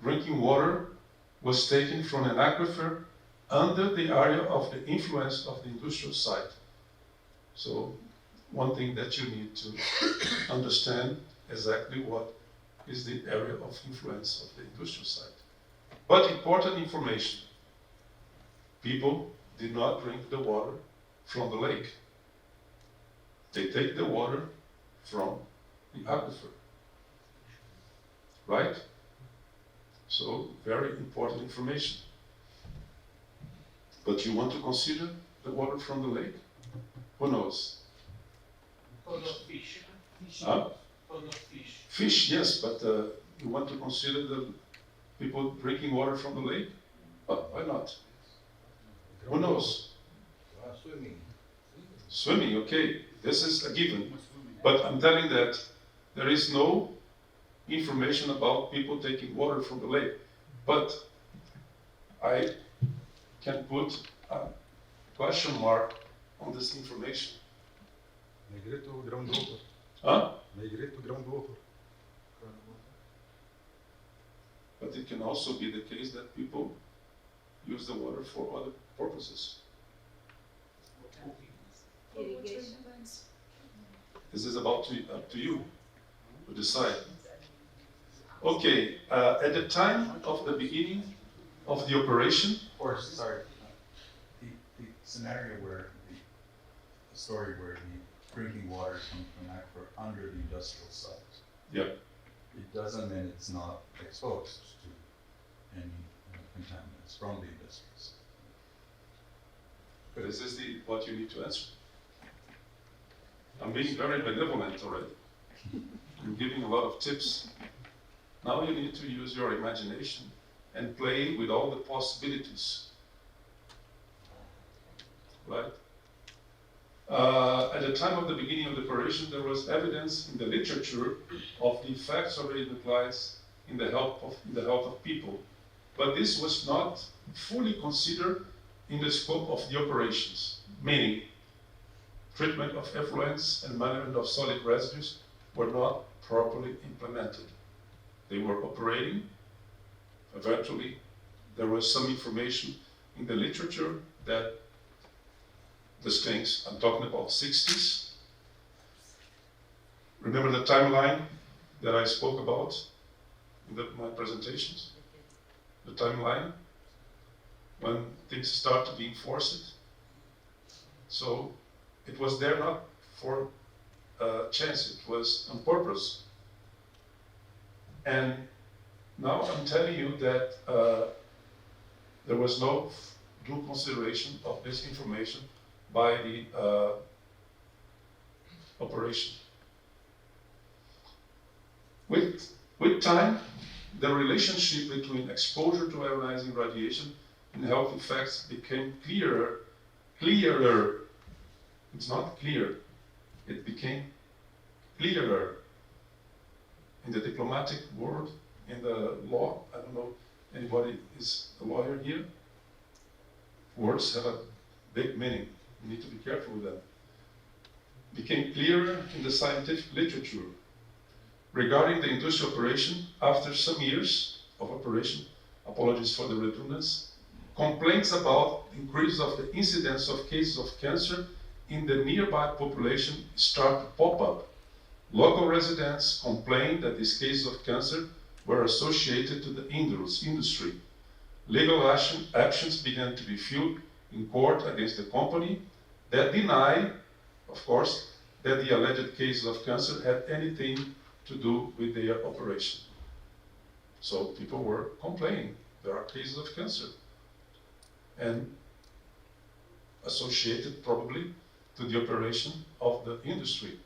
drinking water was taken from an aquifer under the area of the influence of the industrial site. So one thing that you need to understand exactly what is the area of influence of the industrial site. But important information, people did not drink the water from the lake. They take the water from the aquifer, right? So very important information. But you want to consider the water from the lake? Who knows? For the fish. Huh? For the fish. Fish, yes, but you want to consider the people drinking water from the lake? But why not? Who knows? Swimming. Swimming, okay, this is a given. But I'm telling that there is no information about people taking water from the lake. But I can put a question mark on this information. Huh? But it can also be the case that people use the water for other purposes. Irrigation. This is up to you to decide. Okay, at the time of the beginning of the operation, Or, sorry, the scenario where the story where the drinking water comes from an aquifer under the industrial site. yeah, It doesn't mean it's not exposed to any contaminants from the industrial site. but this is what you need to answer. I'm being very benevolent already. I'm giving a lot of tips. Now you need to use your imagination and play with all the possibilities. Right? At the time of the beginning of the operation, there was evidence in the literature of the effects of radionuclides in the health of people. But this was not fully considered in the scope of the operations, meaning treatment of effluents and management of solid residues were not properly implemented. They were operating. Eventually, there was some information in the literature that this things, I'm talking about 60s. Remember the timeline that I spoke about in my presentations? The timeline when things start being forced. So it was there not for chance, it was on purpose. And now I'm telling you that there was no due consideration of this information by the operation. With time, the relationship between exposure to ionizing radiation and health effects became clearer. It's not clear. It became clearer in the diplomatic world, in the law. I don't know, anybody is a lawyer here? Words have a big meaning. You need to be careful with them. Became clearer in the scientific literature. Regarding the industrial operation, after some years of operation, apologies for the redundancy, complaints about increase of the incidence of cases of cancer in the nearby population start to pop up. Local residents complained that these cases of cancer were associated to the industry. Legal actions began to be filed in court against the company that deny, of course, that the alleged cases of cancer had anything to do with their operation. So people were complaining, there are cases of cancer, and associated probably to the operation of the industry.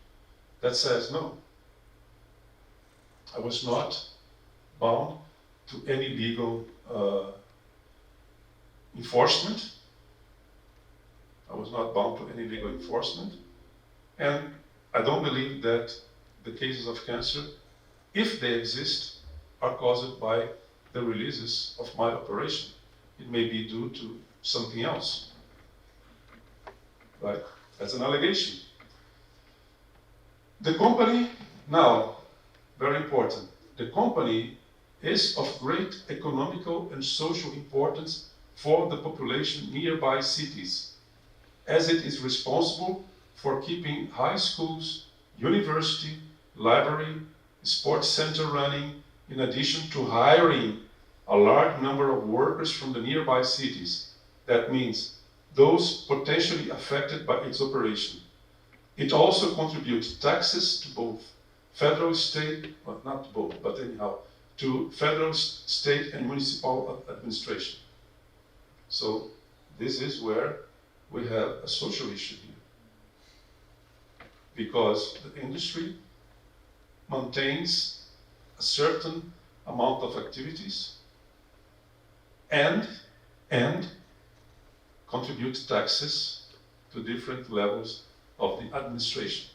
That says no. I was not bound to any legal enforcement. I was not bound to any legal enforcement. And I don't believe that the cases of cancer, if they exist, are caused by the releases of my operation. It may be due to something else, right? That's an allegation. The company, now, very important, the company is of great economical and social importance for the population nearby cities, as it is responsible for keeping high schools, university, library, sports center running, in addition to hiring a large number of workers from the nearby cities. That means those potentially affected by its operation. It also contributes taxes to both federal, state, well, not both, but anyhow, to federal, state, and municipal administration. So this is where we have a social issue here. Because the industry maintains a certain amount of activities and contributes taxes to different levels of the administration.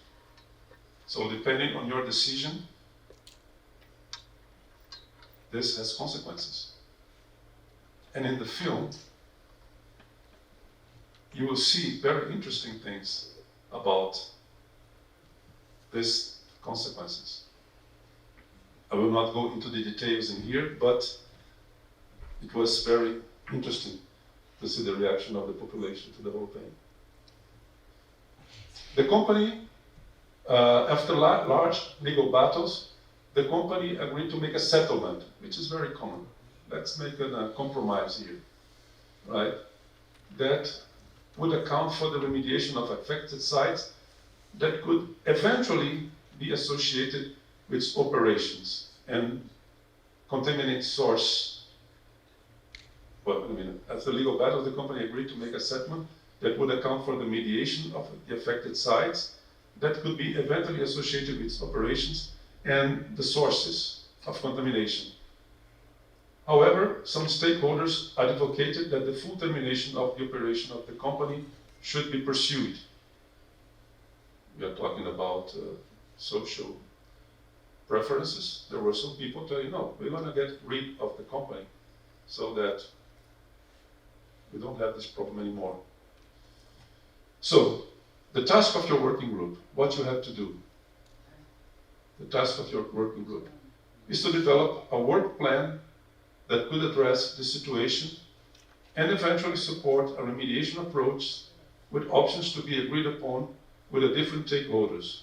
So depending on your decision, this has consequences. And in the film, you will see very interesting things about these consequences. I will not go into the details in here, but it was very interesting to see the reaction of the population to the whole thing. The company, after large legal battles, the company agreed to make a settlement, which is very common. Let's make a compromise here, right? That would account for the remediation of affected sites that could eventually be associated with operations and contaminate source. Well, I mean, after legal battle, the company agreed to make a settlement that would account for the mediation of the affected sites that could be eventually associated with operations and the sources of contamination. However, some stakeholders advocated that the full termination of the operation of the company should be pursued. We are talking about social preferences. There were some people telling, no, we're going to get rid of the company so that we don't have this problem anymore. So, the task of your working group, what you have to do, the task of your working group, is to develop a work plan that could address the situation and eventually support a remediation approach with options to be agreed upon with the different stakeholders.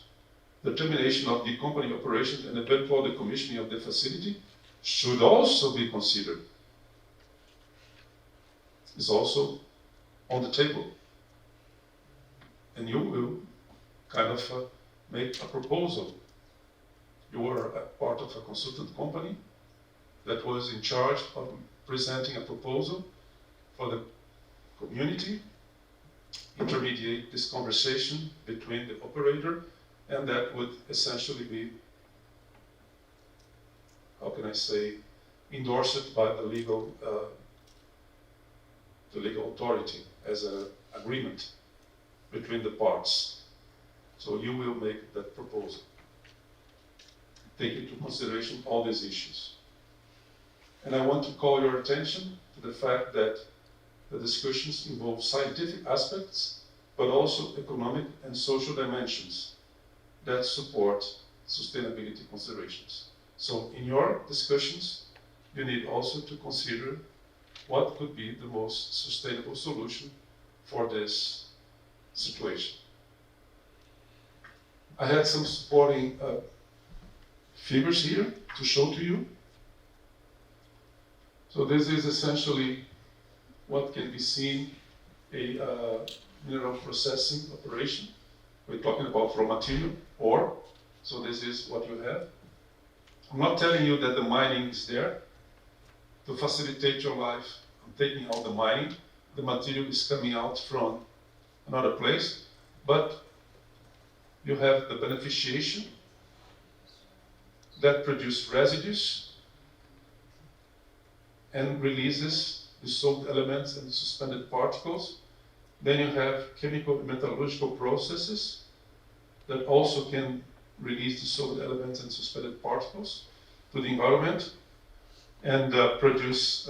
The termination of the company operations and eventual decommissioning of the facility should also be considered. It's also on the table. And you will kind of make a proposal. You were a part of a consultant company that was in charge of presenting a proposal for the community, intermediate this conversation between the operator, and that would essentially be, how can I say, endorsed by the legal authority as an agreement between the parts. So you will make that proposal. Take into consideration all these issues. And I want to call your attention to the fact that the discussions involve scientific aspects, but also economic and social dimensions that support sustainability considerations. So in your discussions, you need also to consider what could be the most sustainable solution for this situation. I had some supporting figures here to show to you. So this is essentially what can be seen a mineral processing operation. We're talking about raw material, ore. So this is what you have. I'm not telling you that the mining is there to facilitate your life. I'm taking out the mining. The material is coming out from another place, but you have the beneficiation that produces residues and releases dissolved elements and suspended particles. Then you have chemical and metallurgical processes that also can release dissolved elements and suspended particles to the environment and produce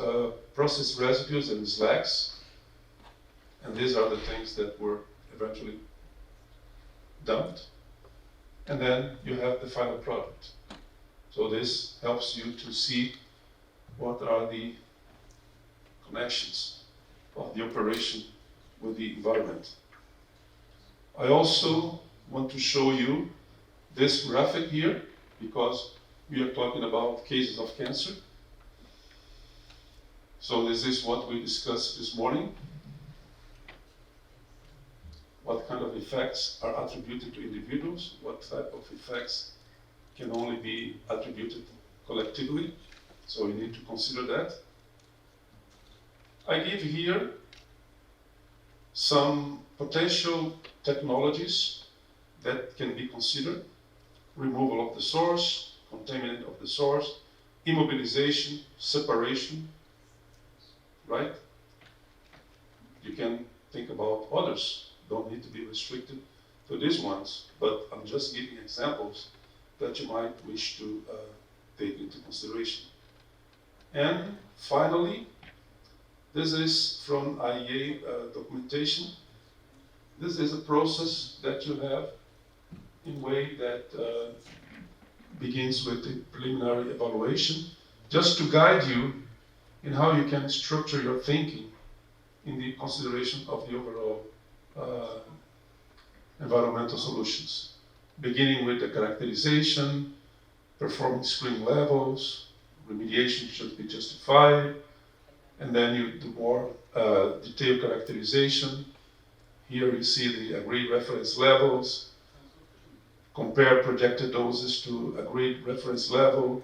process residues and slags. And these are the things that were eventually dumped. And then you have the final product. So this helps you to see what are the connections of the operation with the environment. I also want to show you this graphic here, because we are talking about cases of cancer. So this is what we discussed this morning. What kind of effects are attributed to individuals? What type of effects can only be attributed collectively? So you need to consider that. I give here some potential technologies that can be considered. Removal of the source, contaminant of the source, immobilization, separation, right? You can think about others. Don't need to be restricted to these ones, but I'm just giving examples that you might wish to take into consideration. And finally, this is from IAEA documentation. This is a process that you have in a way that begins with the preliminary evaluation, just to guide you in how you can structure your thinking in the consideration of the overall environmental solutions, beginning with the characterization, performance screen levels, remediation should be justified, and then you do more detailed characterization. Here you see the agreed reference levels, compare projected doses to agreed reference level.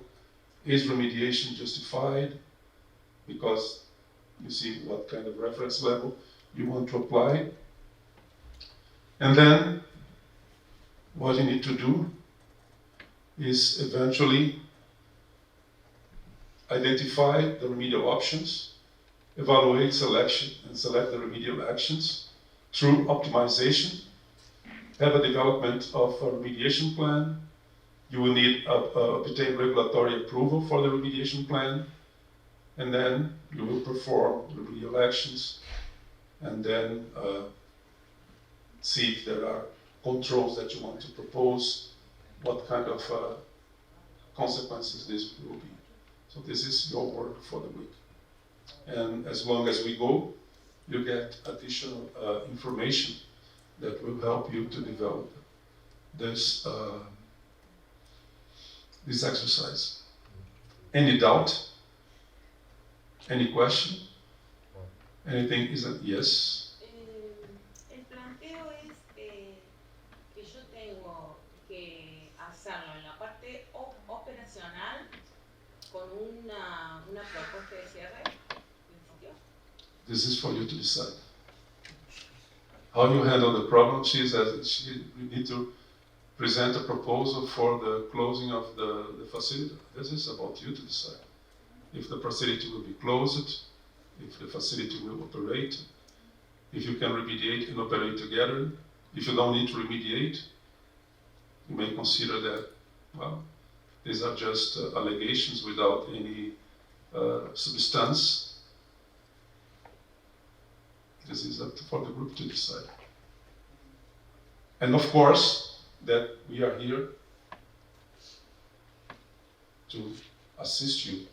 Is remediation justified? Because you see what kind of reference level you want to apply. And then what you need to do is eventually identify the remedial options, evaluate selection and select the remedial actions through optimization, have a development of a remediation plan. You will need obtain regulatory approval for the remediation plan, and then you will perform remedial actions, and then see if there are controls that you want to propose, what kind of consequences this will be. So this is your work for the week. And as long as we go, you get additional information that will help you to develop this this exercise. Any doubt? Any question? Anything is a yes? El planteo es que yo tengo que hacerlo en la parte operacional con una propuesta de cierre. This is for you to decide. How you handle the problem, she says we need to present a proposal for the closing of the facility. This is about you to decide. If the facility will be closed, if the facility will operate, if you can remediate and operate together. If you don't need to remediate, you may consider that, well, these are just allegations without any substance. This is up for the group to decide. And of course, that we are here to assist you.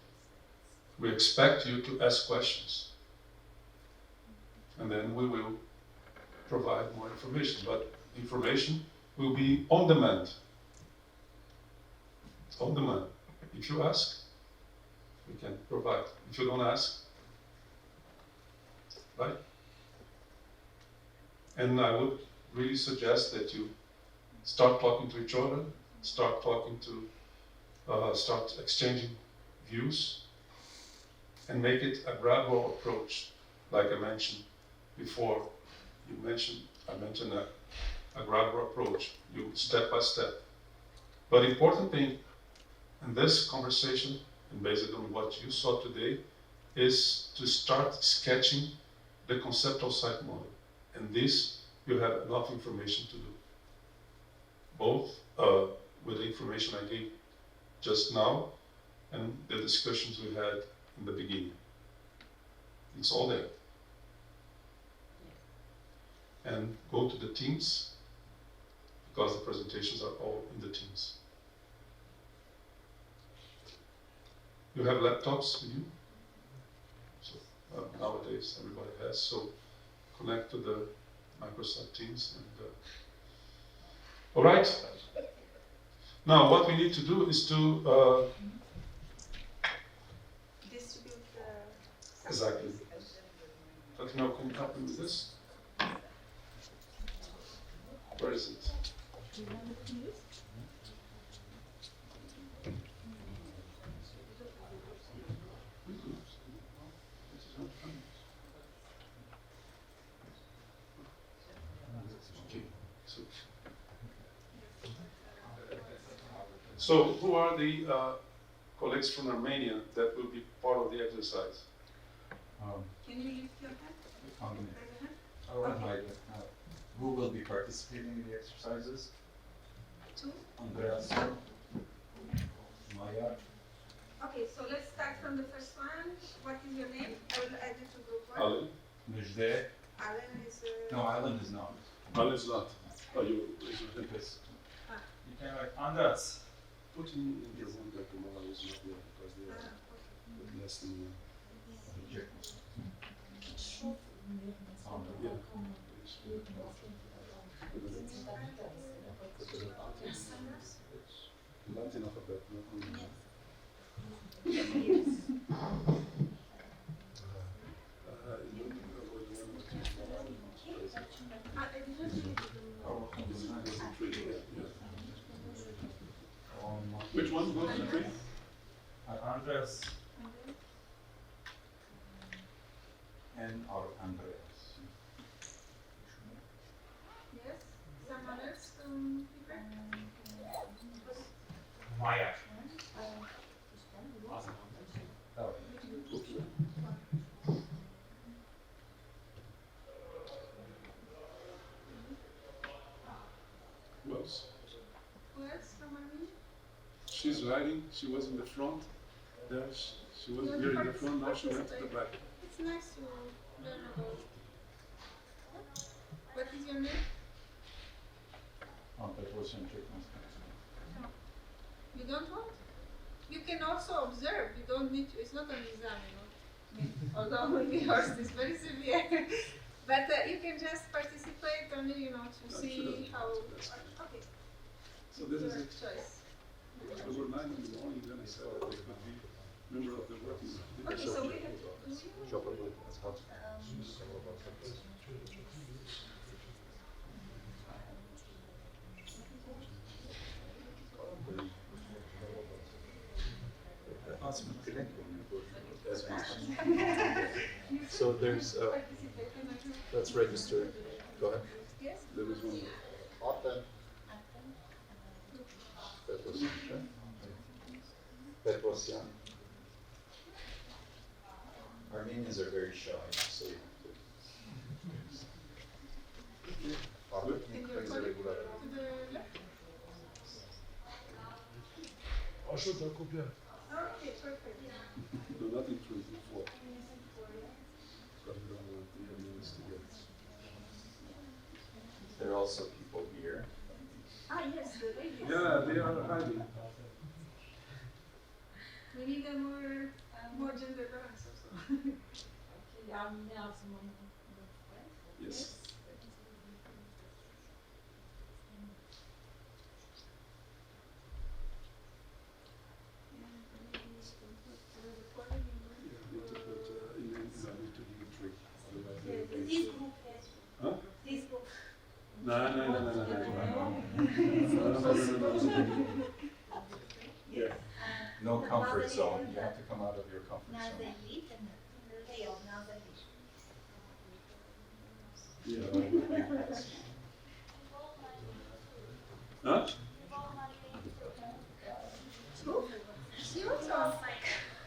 We expect you to ask questions. And then we will provide more information. But information will be on demand. On demand. If you ask, we can provide. If you don't ask, right? And I would really suggest that you start talking to each other, start talking to start exchanging views, and make it a gradual approach, like I mentioned before. I mentioned a gradual approach, you step by step. But the important thing in this conversation, and based on what you saw today, is to start sketching the conceptual site model. And this, you have enough information to do. Both with the information I gave just now and the discussions we had in the beginning. It's all there. And go to the Teams, because the presentations are all in the Teams. You have laptops with you? So nowadays everybody has, so connect to the Microsoft Teams. And all right. Now what we need to do is to Distribute the... exactly. But now, can you help me with this? Where is it? Okay. So who are the colleagues from Armenia that will be part of the exercise? Can you lift your hand? Who will be participating in the exercises? Two. Andreas, Maya. Okay, so let's start from the first one. What is your name? I will add you to group one. Alan? Nejde. Alan is... No, Alan is not. Alan is not. Oh, you raise your hand. Because you can write Andreas. Put in the one that tomorrow is not there because they are okay. less than one. Yeah. Latin alphabet, not only. Which one goes to three? Andreas. And or Andreas. Yes? Someone else prepare? Maya. Who else? Who else from Armenia? She's riding. She was in the front. There, she was here in the front. Now she went to the back. It's nice to learn about. What is your name? You don't want? You can also observe. You don't need to. It's not an exam, you know. Although maybe yours is very severe. But you can just participate only, you know, to see how. Okay. So this is Your it. choice. There were 9 in the morning. Then I said that they could be member of the working group. Okay, so we have. So there's, let's register. Go ahead. Yes. There was one. Petrosian. Armenians are very shy, so you have to. And your colleague to the left. Okay, perfect. No, nothing 24. Because we don't want the minutes to get. There are also people here. Ah, yes, the ladies. Yeah, they are hiding. We need a more gender balance also. Yes. Huh? No, no, no, no, no, no. Yeah. no comfort zone. You have to come out of your comfort zone. Yeah, that would be impressive. Huh?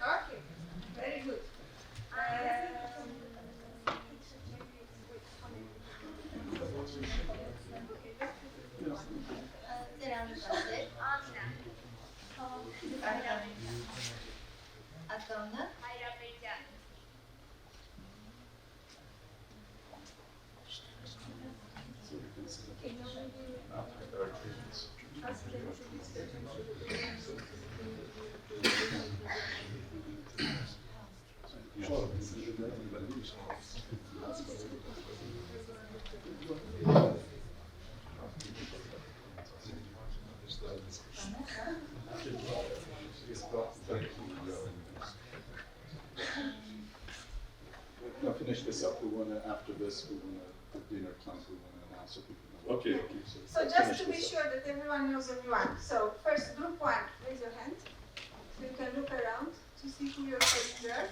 Okay, very good. So we can see after there are treatments. Now finish this up. We want to, after this, we want to, the dinner plans, we want to announce so people know. Okay. So just to be sure that everyone knows everyone. So first, group one, raise your hand. So you can look around to see who your friends are.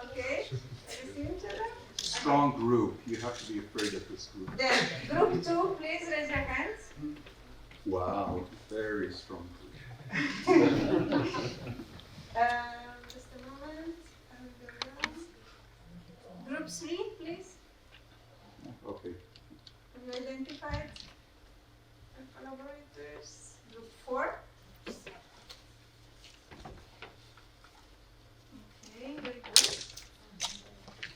Okay, have you seen each other? Strong group. You have to be afraid of this group. Then group two, please raise your hands. Wow, very strong group. Just a moment. I will go down. Group three, please. Okay. Have you identified the collaborators? Group four. Okay, very good.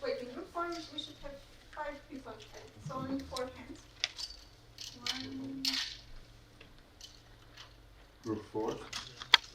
Wait, in group four we should have 5 people. It's only 4 hands. 1. Group 4.